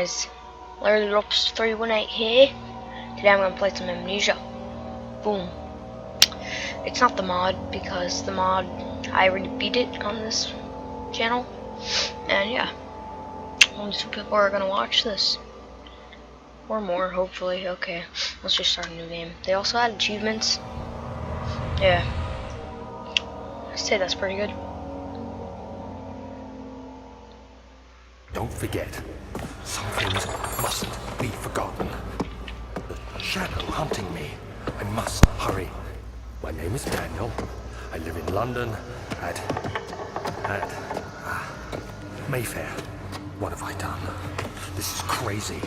guys, Larry Ropes 318 here. Today I'm gonna play some Amnesia. Boom. It's not the mod because the mod I already beat it on this channel, and yeah, only 2 people are gonna watch this, or more hopefully. Okay, let's just start a new game. They also had achievements. Yeah, I'd say that's pretty good. Don't forget, some things mustn't be forgotten. The shadow hunting me. I must hurry. My name is Daniel. I live in London at Mayfair. What have I done? This is crazy.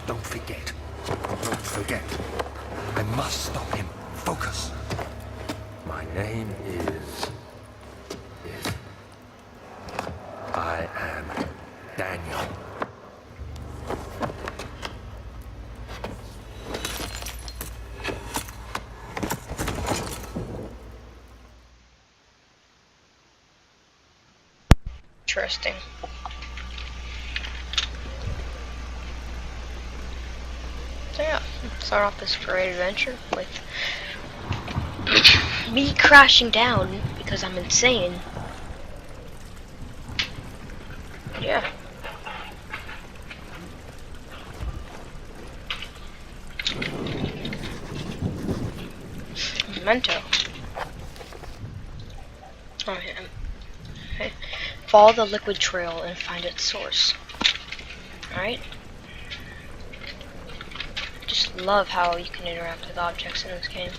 Don't forget. Don't forget. I must stop him. Focus. My name is I am Daniel. Interesting. So yeah, start off this great adventure with me crashing down because I'm insane. Yeah. Memento. Oh yeah. Okay. Follow the liquid trail and find its source. Alright? Just love how you can interact with objects in this game.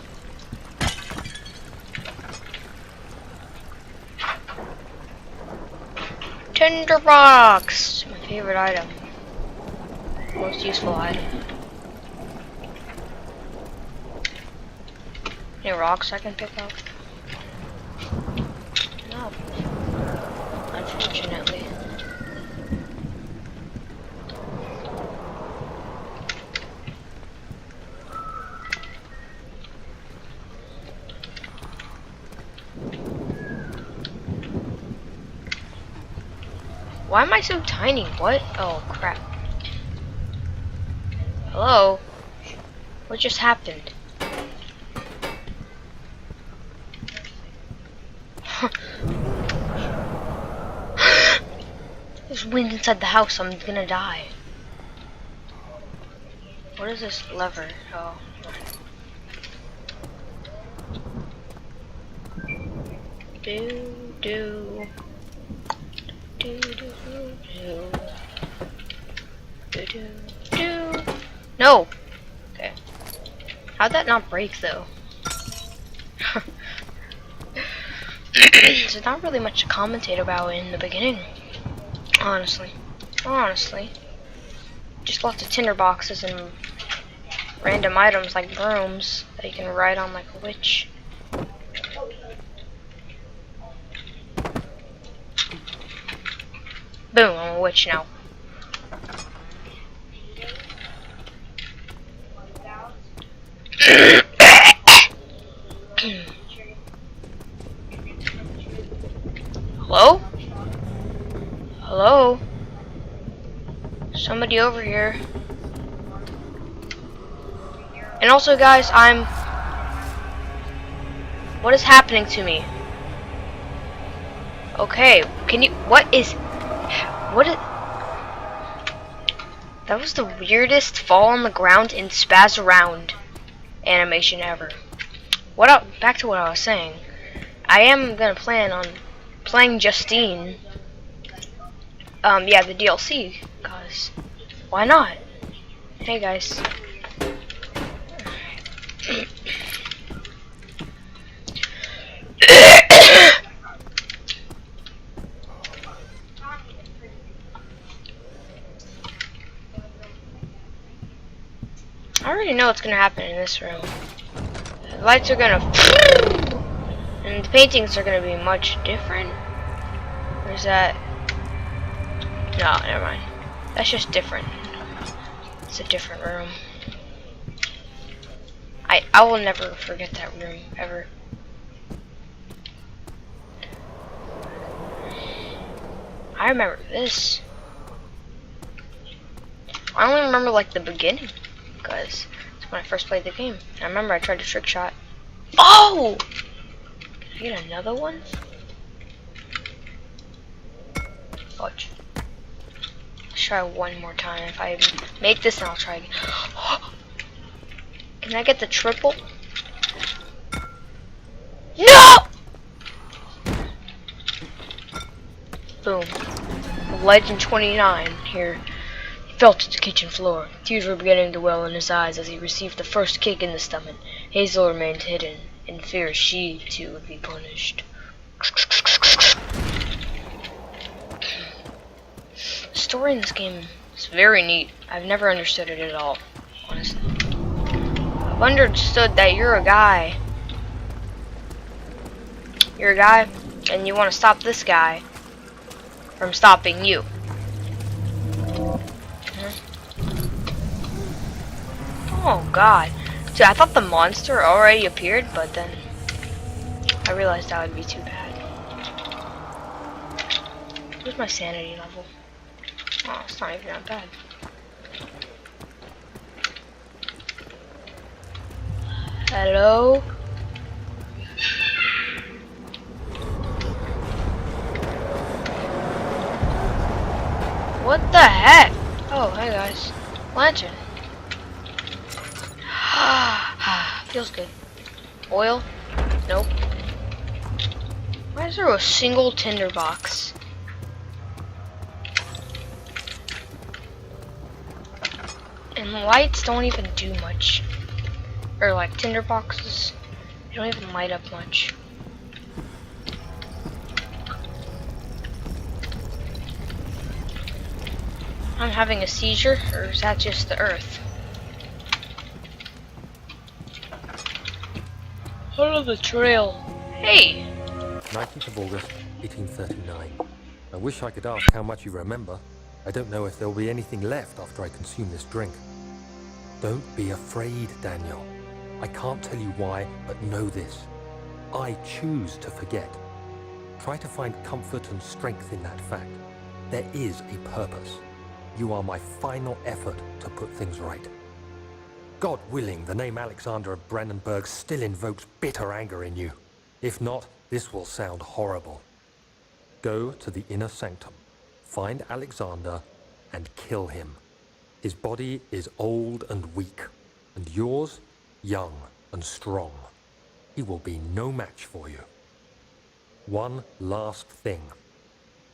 Tinderbox! My favorite item. Most useful item. Any rocks I can pick up? No. Unfortunately. Why am I so tiny? What? Oh crap. Hello? What just happened? There's wind inside the house. I'm gonna die. What is this lever? Oh. Do. No. Okay. How'd that not break though? There's not really much to commentate about in the beginning. Honestly. Just lots of tinder boxes and random items like brooms that you can ride on like a witch. Boom, I'm a witch now. Hello? Hello? Somebody over here. And also guys, what is happening to me? Okay, can you, that was the weirdest fall on the ground and spaz around animation ever. Back to what I was saying. I am gonna plan on playing Justine. Yeah, the DLC, cause why not? Hey guys. I already know what's gonna happen in this room. The lights are gonna and the paintings are gonna be much different. Where's that? No, never mind. That's just different. It's a different room. I will never forget that room ever. I remember this. I only remember like the beginning, because it's when I first played the game. I remember I tried a trick shot. Oh! Can I get another one? Watch. Let's try one more time. If I make this, then I'll try again. Can I get the triple? No! Boom. Legend 29 here. He fell to the kitchen floor. Tears were beginning to well in his eyes as he received the first kick in the stomach. Hazel remained hidden, in fear she too would be punished. The story in this game is very neat. I've never understood it at all, honestly. I've understood that you're a guy. You're a guy, and you want to stop this guy from stopping you. Oh god. Dude, I thought the monster already appeared, but then I realized that would be too bad. Where's my sanity level? Oh, it's not even that bad. Hello? What the heck? Oh, hey guys. Lantern. Feels good. Oil? Nope. Why is there a single tinder box? And lights don't even do much. Or like tinder boxes, they don't even light up much. I'm having a seizure, or is that just the earth? Follow the trail. Hey! 19th of August, 1839. I wish I could ask how much you remember. I don't know if there'll be anything left after I consume this drink. Don't be afraid, Daniel. I can't tell you why, but know this. I choose to forget. Try to find comfort and strength in that fact. There is a purpose. You are my final effort to put things right. God willing, the name Alexander of Brandenburg still invokes bitter anger in you. If not, this will sound horrible. Go to the inner sanctum, find Alexander, and kill him. His body is old and weak, and yours, young and strong. He will be no match for you. One last thing.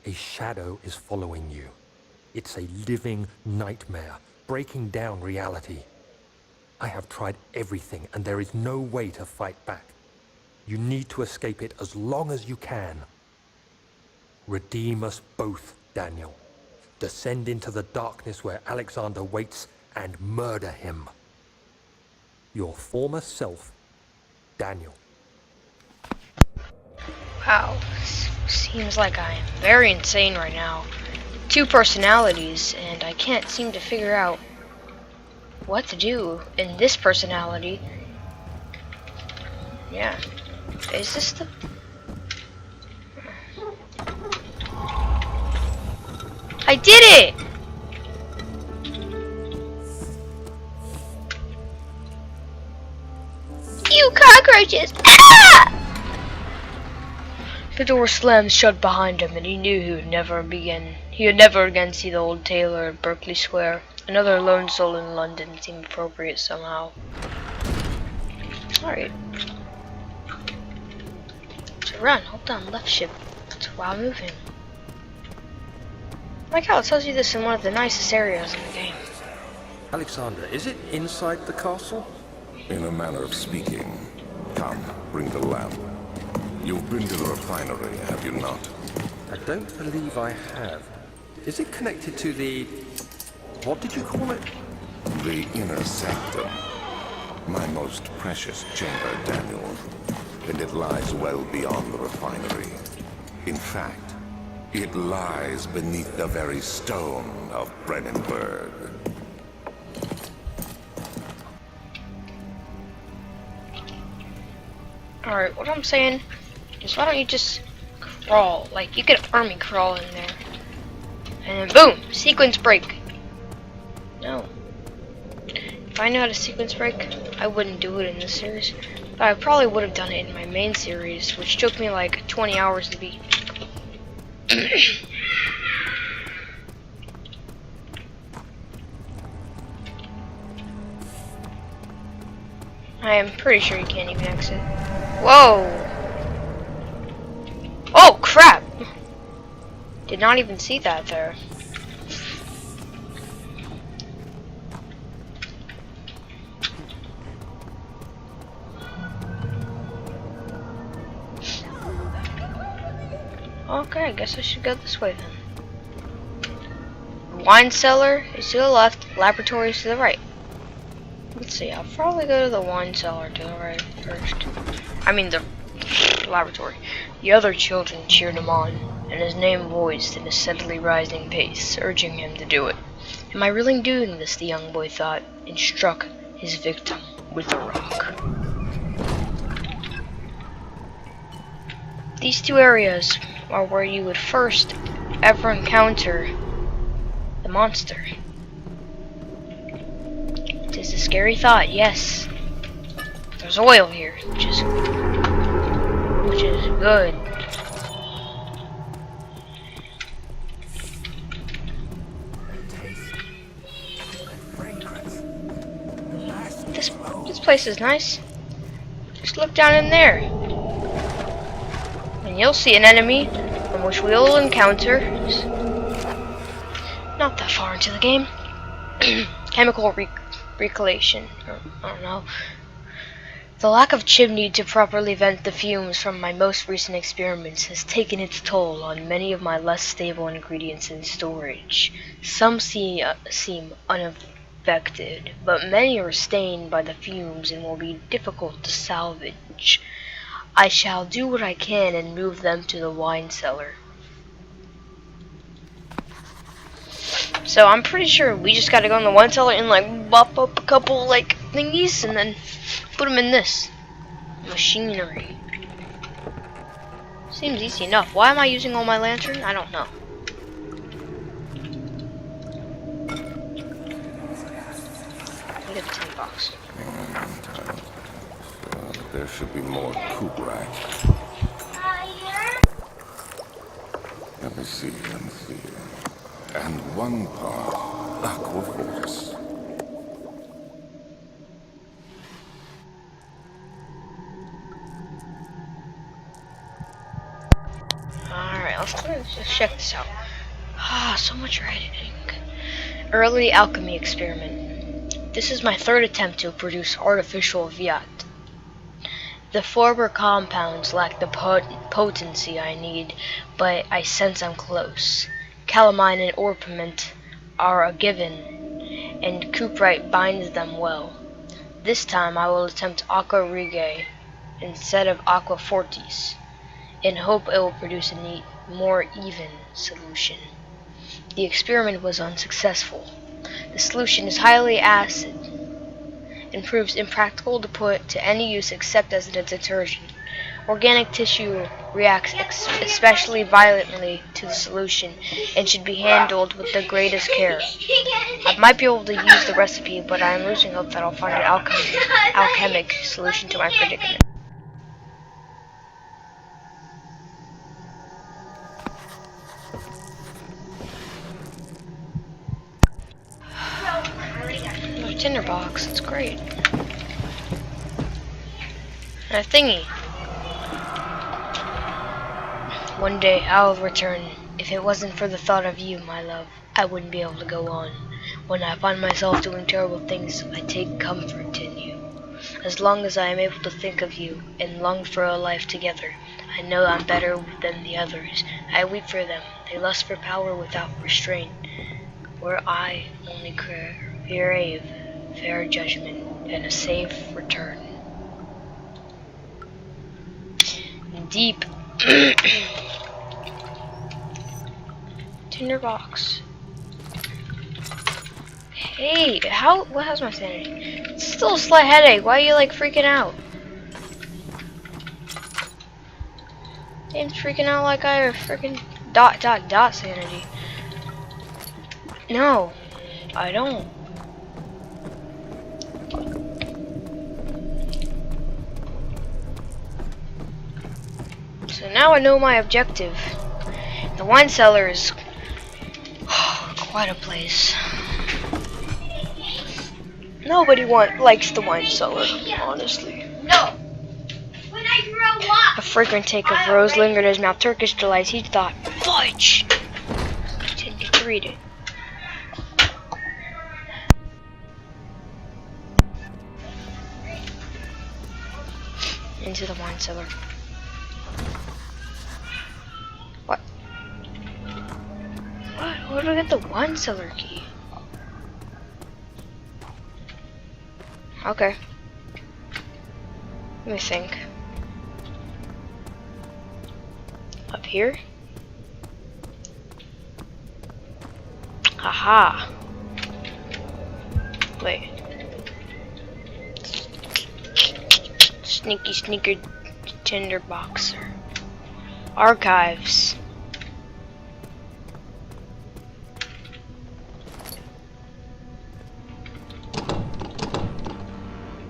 A shadow is following you. It's a living nightmare, breaking down reality. I have tried everything, and there is no way to fight back. You need to escape it as long as you can. Redeem us both, Daniel. Descend into the darkness where Alexander waits and murder him. Your former self, Daniel. Wow, seems like I am very insane right now. 2 personalities, and I can't seem to figure out what to do in this personality. Yeah. Is this the... I did it! You cockroaches! Ah! The door slammed shut behind him, and he knew he would never again see the old tailor at Berkeley Square. Another lone soul in London seemed appropriate somehow. Alright. So run, hold down left shift while moving. Like how it tells you this in one of the nicest areas in the game. Alexander, is it inside the castle? In a manner of speaking. Come, bring the lamp. You've been to the refinery, have you not? I don't believe I have. Is it connected to the... what did you call it? The inner sanctum. My most precious chamber, Daniel. And it lies well beyond the refinery. In fact, it lies beneath the very stone of Brandenburg. Alright, what I'm saying is why don't you just crawl? Like, you could army crawl in there. And then boom! Sequence break. No. If I knew how to sequence break, I wouldn't do it in this series. But I probably would have done it in my main series, which took me like 20 hours to beat. I am pretty sure you can't even exit. Whoa! Oh crap! Did not even see that there. Okay, I guess I should go this way then. Wine cellar is to the left, laboratory is to the right. Let's see, I'll probably go to the wine cellar to the right first. I mean the laboratory. The other children cheered him on, and his name voiced in a steadily rising pace, urging him to do it. Am I really doing this, the young boy thought, and struck his victim with a rock. These two areas are where you would first ever encounter the monster. It is a scary thought, yes. There's oil here, which is good. This place is nice. Just look down in there, and you'll see an enemy from which we'll encounter. Not that far into the game. Chemical recollection. I don't know. The lack of chimney to properly vent the fumes from my most recent experiments has taken its toll on many of my less stable ingredients in storage. Some seem unaffected, but many are stained by the fumes and will be difficult to salvage. I shall do what I can and move them to the wine cellar. So I'm pretty sure we just gotta go in the wine cellar and like bop up a couple like thingies and then put them in this machinery. Seems easy enough. Why am I using all my lantern? I don't know. Look at the tin box. There should be more Kubrak. Let me see. And one part Aquaforce. Alright, let's just check this out. Ah, so much editing. Early alchemy experiment. This is my third attempt to produce artificial Viat. The former compounds lack the potency I need, but I sense I'm close. Calamine and orpiment are a given, and cuprite binds them well. This time I will attempt aqua regae instead of aqua fortis, in hope it will produce a neat, more even solution. The experiment was unsuccessful. The solution is highly acid and proves impractical to put to any use except as a detergent. Organic tissue reacts especially violently to the solution and should be handled with the greatest care. I might be able to use the recipe, but I am losing hope that I'll find an alchemic solution to my predicament. A tinderbox, that's great. And a thingy. One day I'll return. If it wasn't for the thought of you, my love, I wouldn't be able to go on. When I find myself doing terrible things, I take comfort in you. As long as I am able to think of you and long for a life together, I know I'm better than the others. I weep for them. They lust for power without restraint, where I only crave fair judgment and a safe return. Deep. Tinderbox. Hey, what has my sanity? It's still a slight headache. Why are you like freaking out? I'm freaking out like I have freaking dot sanity. No, I don't. now I know my objective. The wine cellar is quite a place. Nobody likes the wine cellar, honestly. No. When I grow up. A fragrant take of rose lingered in his mouth. Turkish delights. He thought, fudge. Continued to read it. Into the wine cellar. What? What? Where do I get the wine cellar key? Okay. Let me think. Up here? Haha. Wait. Sneaky sneaker tinder boxer. Archives.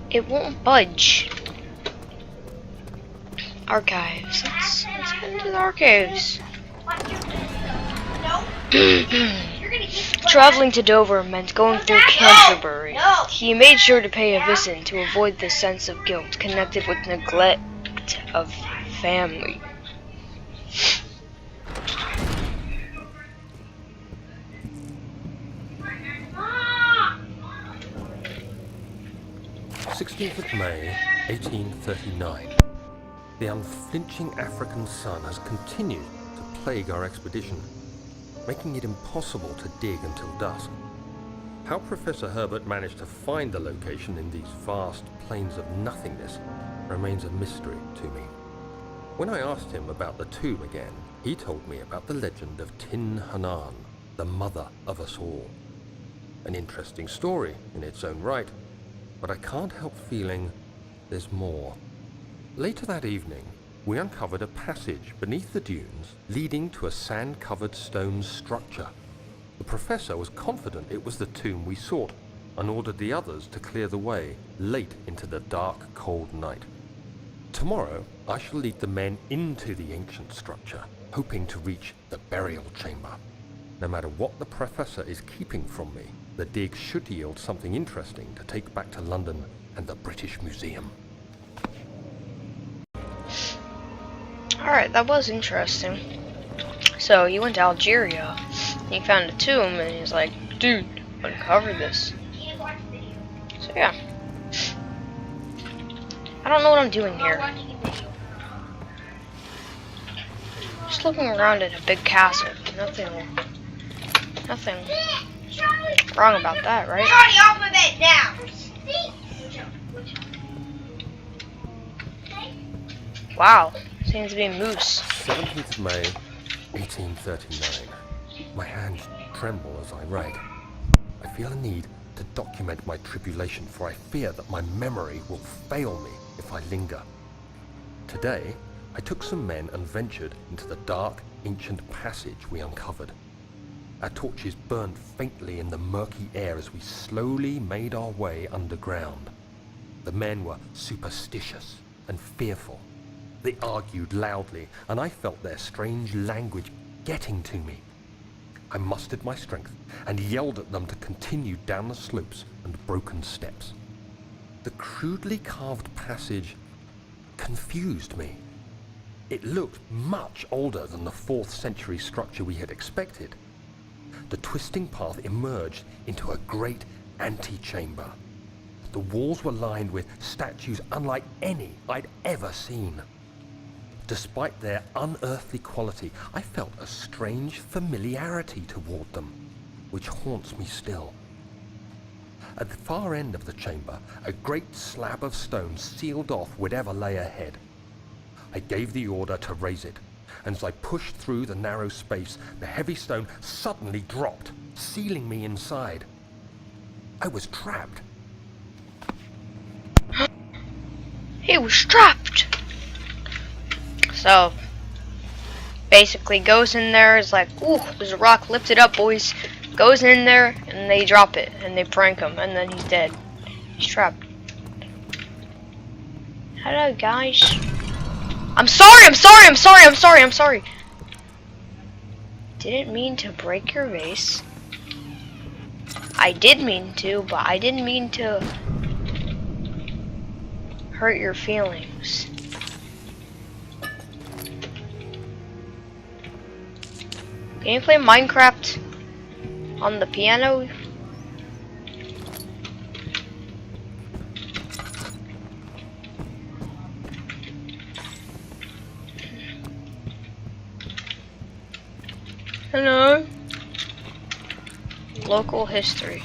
It won't budge. Archives. Let's head into the archives. Traveling to Dover meant going through Canterbury. He made sure to pay a visit to avoid the sense of guilt connected with neglect of family. May 1839. The unflinching African sun has continued to plague our expedition, making it impossible to dig until dusk. How Professor Herbert managed to find the location in these vast plains of nothingness remains a mystery to me. When I asked him about the tomb again, he told me about the legend of Tin Hanan, the mother of us all. An interesting story in its own right, but I can't help feeling there's more. Later that evening, we uncovered a passage beneath the dunes leading to a sand-covered stone structure. The professor was confident it was the tomb we sought and ordered the others to clear the way late into the dark, cold night. Tomorrow, I shall lead the men into the ancient structure, hoping to reach the burial chamber. No matter what the professor is keeping from me, the dig should yield something interesting to take back to London and the British Museum. Alright, that was interesting. So, you went to Algeria, and you found a tomb, and he's like, dude, uncover this. So, yeah. I don't know what I'm doing here. Just looking around at a big castle. Nothing wrong about that, right? Johnny, off of it now. Wow, seems to be a moose. 17th May, 1839. My hands tremble as I write. I feel a need to document my tribulation, for I fear that my memory will fail me if I linger. Today, I took some men and ventured into the dark, ancient passage we uncovered. Our torches burned faintly in the murky air as we slowly made our way underground. The men were superstitious and fearful. They argued loudly, and I felt their strange language getting to me. I mustered my strength and yelled at them to continue down the slopes and broken steps. The crudely carved passage confused me. It looked much older than the 4th century structure we had expected. The twisting path emerged into a great antechamber. The walls were lined with statues unlike any I'd ever seen. Despite their unearthly quality, I felt a strange familiarity toward them, which haunts me still. At the far end of the chamber, a great slab of stone sealed off whatever lay ahead. I gave the order to raise it, and as I pushed through the narrow space, the heavy stone suddenly dropped, sealing me inside. I was trapped. He was trapped! So, basically goes in there, is like, ooh, there's a rock, lift it up, boys. Goes in there, and they drop it, and they prank him, and then he's dead. He's trapped. Hello, guys. I'm sorry, I'm sorry, I'm sorry, I'm sorry, I'm sorry. Didn't mean to break your vase. I did mean to, but I didn't mean to hurt your feelings. Can you play Minecraft on the piano? Hello? Local history.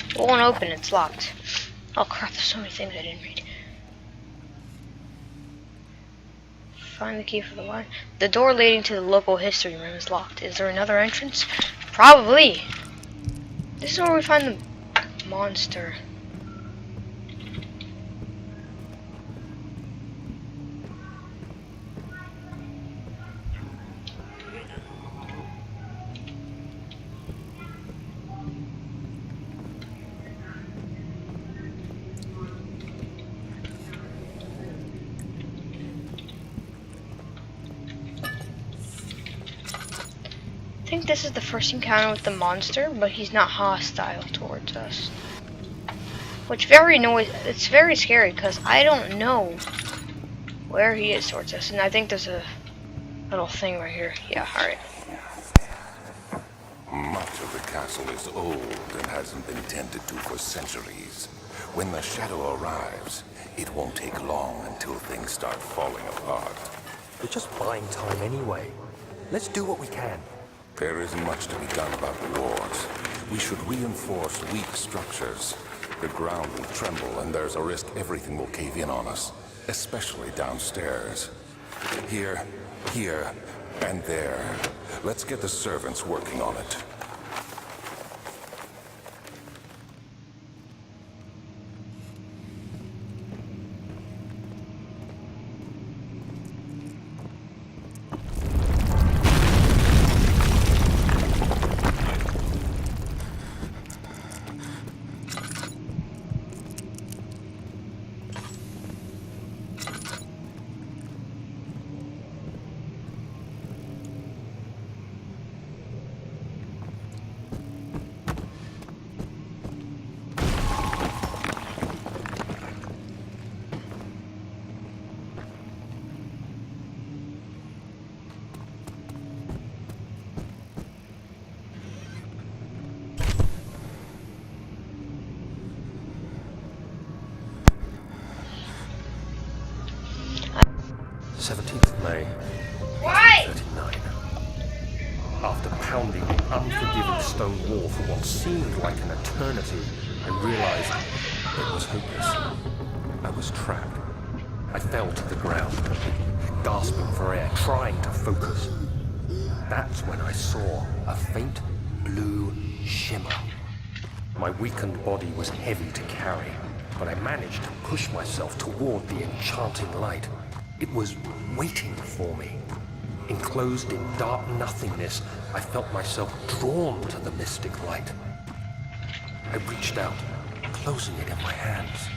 It won't open, it's locked. Oh crap, there's so many things I didn't read. Find the key for the line. The door leading to the local history room is locked. Is there another entrance? Probably. This is where we find the monster. I think this is the first encounter with the monster, but he's not hostile towards us. Which it's very scary because I don't know where he is towards us. And I think there's a little thing right here. Yeah, alright. Much of the castle is old and hasn't been tended to for centuries. When the shadow arrives, it won't take long until things start falling apart. We're just buying time anyway. Let's do what we can. There isn't much to be done about the walls. We should reinforce weak structures. The ground will tremble and there's a risk everything will cave in on us, especially downstairs. Here, and there. Let's get the servants working on it. May Why? 1939. After pounding the unforgiving stone wall for what seemed like an eternity, I realized it was hopeless. I was trapped. I fell to the ground, gasping for air, trying to focus. That's when I saw a faint blue shimmer. My weakened body was heavy to carry, but I managed to push myself toward the enchanting light. It was waiting for me. Enclosed in dark nothingness, I felt myself drawn to the mystic light. I reached out, closing it in my hands.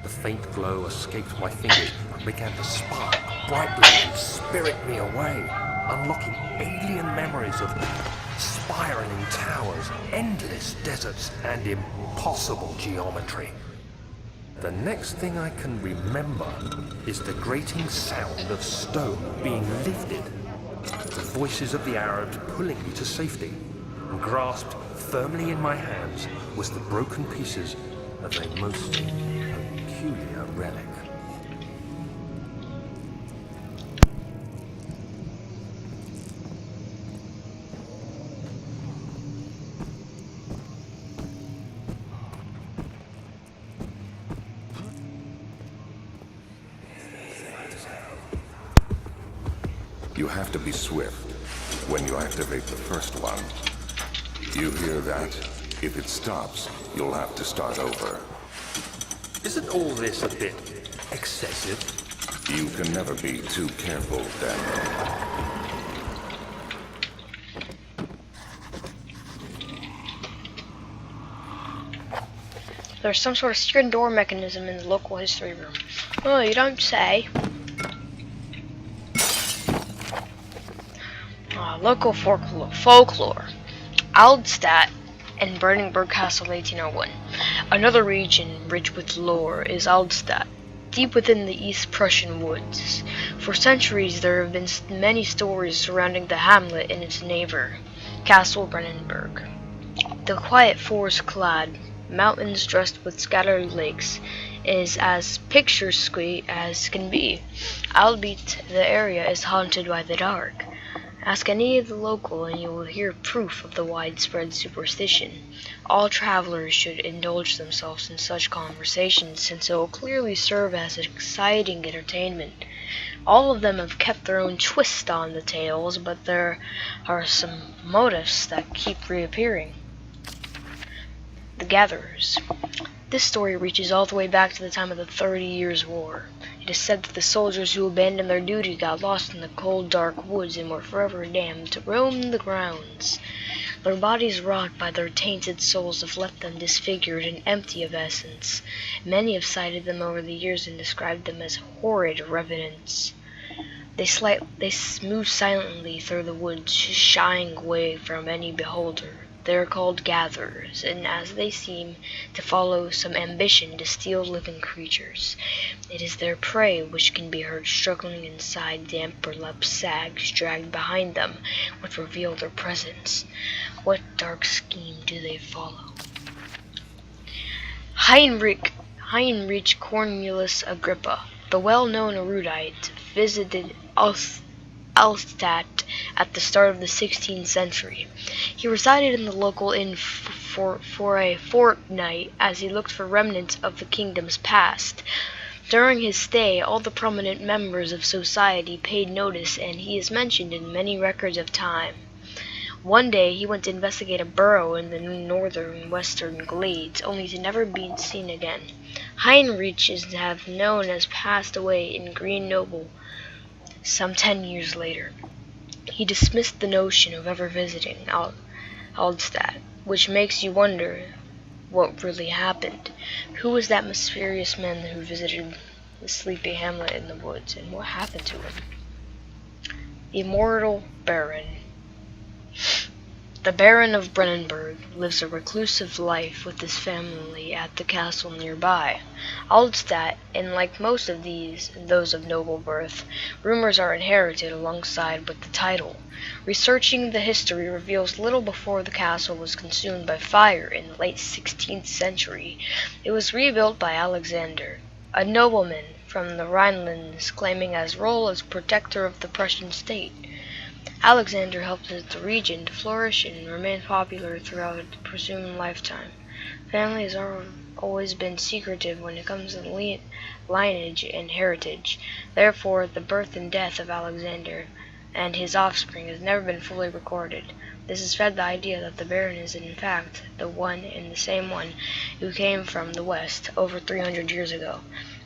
The faint glow escaped my fingers and began to spark brightly and spirit me away, unlocking alien memories of spiraling towers, endless deserts, and impossible geometry. The next thing I can remember is the grating sound of stone being lifted, the voices of the Arabs pulling me to safety, and grasped firmly in my hands was the broken pieces of a most peculiar relic. You have to be swift when you activate the first one. You hear that? If it stops, you'll have to start over. Isn't all this a bit excessive? You can never be too careful, Daniel. There's some sort of secret door mechanism in the local history room. Oh, you don't say. Local folklore. Aldstadt and Brandenburg Castle 1801. Another region rich with lore is Aldstadt, deep within the East Prussian woods. For centuries there have been many stories surrounding the hamlet and its neighbor, Castle Brandenburg. The quiet forest-clad mountains dressed with scattered lakes is as picturesque as can be, albeit the area is haunted by the dark. Ask any of the local and you will hear proof of the widespread superstition. All travelers should indulge themselves in such conversations, since it will clearly serve as exciting entertainment. All of them have kept their own twist on the tales, but there are some motifs that keep reappearing. The Gatherers. This story reaches all the way back to the time of the 30 Years' War. It is said that the soldiers who abandoned their duty got lost in the cold, dark woods and were forever damned to roam the grounds. Their bodies wrought by their tainted souls have left them disfigured and empty of essence. Many have cited them over the years and described them as horrid revenants. They move silently through the woods, shying away from any beholder. They are called gatherers, and as they seem to follow some ambition to steal living creatures, it is their prey which can be heard struggling inside damp burlap sacks dragged behind them, which reveal their presence. What dark scheme do they follow? Heinrich Cornelius Agrippa, the well-known erudite, visited Altstadt at the start of the 16th century. He resided in the local inn for a fortnight as he looked for remnants of the kingdom's past. During his stay, all the prominent members of society paid notice, and he is mentioned in many records of time. One day he went to investigate a burrow in the northern western glades, only to never be seen again. Heinrich is known as passed away in Grenoble some 10 years later. He dismissed the notion of ever visiting Aldstadt, which makes you wonder what really happened. Who was that mysterious man who visited the sleepy hamlet in the woods, and what happened to him? The immortal Baron. The Baron of Brandenburg lives a reclusive life with his family at the castle nearby. Aldstadt, and like most of those of noble birth, rumors are inherited alongside with the title. Researching the history reveals little before the castle was consumed by fire in the late 16th century. It was rebuilt by Alexander, a nobleman from the Rhinelands, claiming his role as protector of the Prussian state. Alexander helped the region to flourish and remain popular throughout its presumed lifetime. Family has always been secretive when it comes to lineage and heritage. Therefore, the birth and death of Alexander and his offspring has never been fully recorded. This has fed the idea that the Baron is in fact the one and the same one who came from the west over 300 years ago,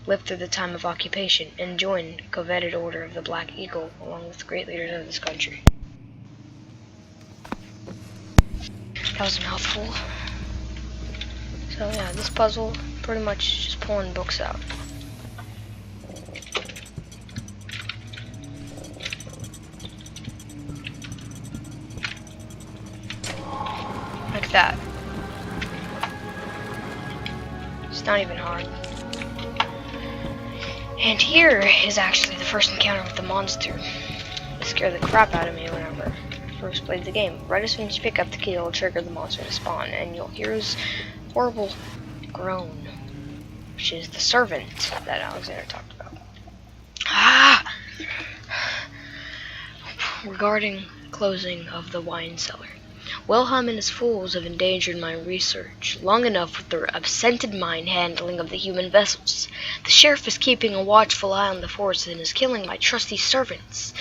lived through the time of occupation, and joined the coveted Order of the Black Eagle along with great leaders of this country. That was a mouthful. So yeah, this puzzle pretty much just pulling books out. Like that. It's not even hard. And here is actually the first encounter with the monster. It scared the crap out of me whenever I first played the game. Right as soon as you pick up the key, it'll trigger the monster to spawn, and you'll hear his horrible groan, which is the servant that Alexander talked about. Regarding closing of the wine cellar. Wilhelm and his fools have endangered my research long enough with their absent-minded handling of the human vessels. The sheriff is keeping a watchful eye on the force and is killing my trusty servants.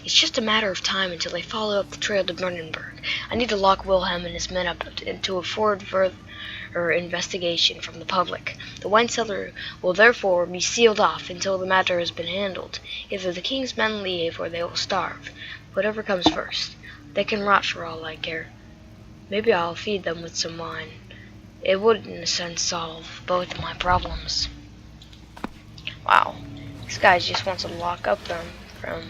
It's just a matter of time until they follow up the trail to Brandenburg. I need to lock Wilhelm and his men up to afford further investigation from the public. The wine cellar will therefore be sealed off until the matter has been handled. Either the king's men leave or they will starve. Whatever comes first. They can rot for all I care. Maybe I'll feed them with some wine. It would, in a sense, solve both of my problems. Wow. This guy just wants to lock up them from,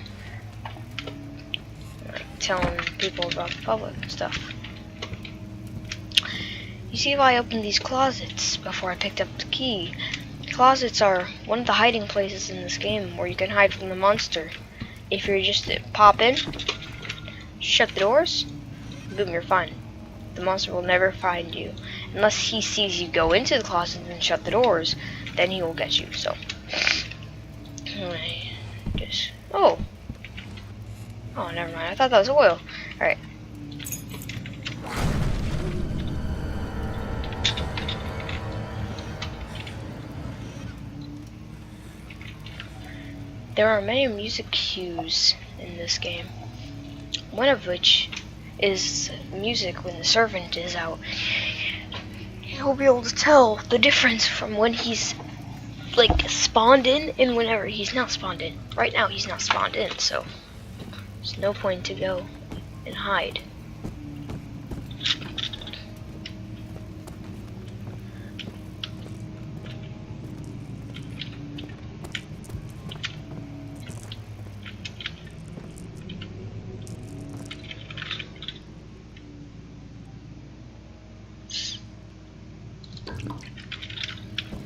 like, telling people about the public and stuff. You see, if I opened these closets before I picked up the key, closets are one of the hiding places in this game where you can hide from the monster. If you're just to pop in, shut the doors, boom, you're fine. The monster will never find you. Unless he sees you go into the closet and shut the doors, then he will get you, so. Just, oh, never mind. I thought that was oil. Alright. There are many music cues in this game. One of which is music when the servant is out. You'll be able to tell the difference from when he's like spawned in and whenever he's not spawned in. Right now he's not spawned in, so there's no point to go and hide.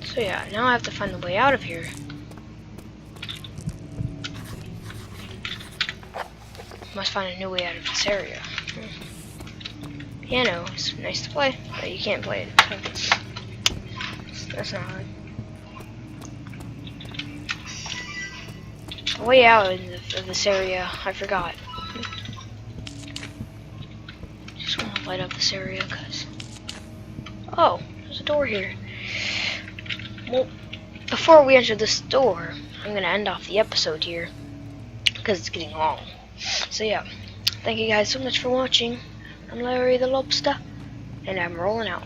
So yeah, now I have to find the way out of here. Must find a new way out of this area. Piano is nice to play, but you can't play it. So that's not hard. The way out of this area, I forgot. Just want to light up this area, cause oh, there's a door here. Well, before we enter this door, I'm gonna end off the episode here because it's getting long. So yeah, thank you guys so much for watching. I'm Larry the Lobster, and I'm rolling out.